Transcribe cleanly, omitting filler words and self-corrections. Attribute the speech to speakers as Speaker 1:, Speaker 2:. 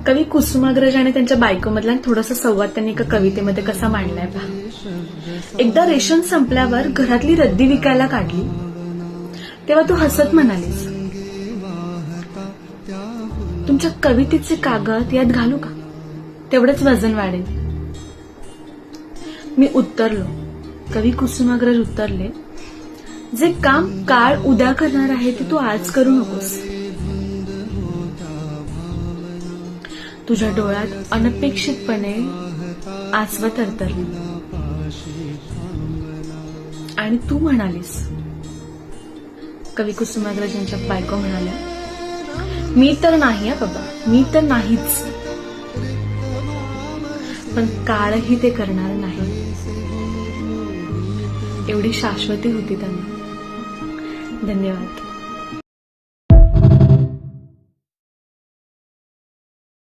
Speaker 1: कवी कुसुमाग्रज आणि त्यांच्या बायकोमधला थोडासा संवाद त्यांनी एका कवितेमध्ये कसा मांडलाय पहा. एकदा रेशन संपल्यावर घरातली रद्दी विकायला काढली तेव्हा तू हसत म्हणालीस, तुमच्या कवितेचे कागद यात घालू का, तेवढंच वजन वाढेल. मी उत्तरलो, कवी कुसुमाग्रज उत्तरले, जे काम काळ उद्या करणार आहे ते तू आज करू नकोस. तुझ्या डोळ्यात अनपेक्षितपणे आसवं तरतरलं आणि तू म्हणालीस, कवी कुसुमाग्रज यांच्या बायको म्हणाल्या, मी तर नाही बाबा, मी तर नाहीच, पण काळही ते करणार नाही. एवढी शाश्वती होती त्यांना. धन्यवाद.